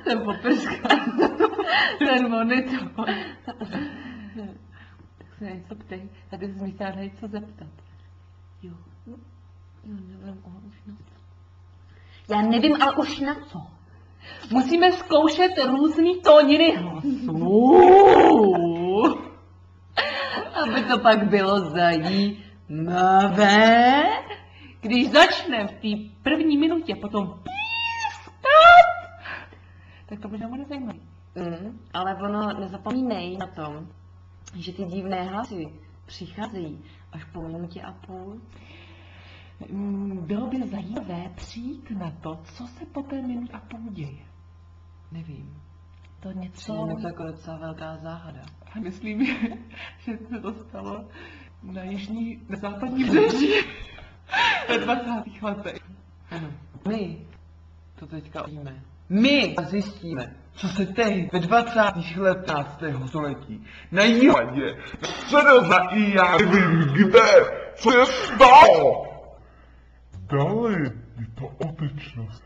Ten poprska. Ten monitor. Tak se něco ptej, tady jsi mi chtěla něco zeptat. Jo. Já nevím, ale už na co. Já nevím, ale už na co. Musíme zkoušet různý tóniny hlasu. Aby to pak bylo zajímavé. Když začne v té první minutě potom pískat, tak to možná bude zajímavé. Ale ono, nezapomínej na tom, že ty divné hlasy přicházejí až po minutě a půl. Bylo by zajímavé přijít na to, co se po té minutě a půl děje. Nevím. To něco... Je to jako docela velká záhada. A myslím, že se to stalo na západní břeží ve 20. letech. Ano. My to teďka víme. My zjistíme, co se tehdy ve 20. letech 15. století na jihově, na středozemí, já nevím kde, co je stalo. Dále je to otečnost.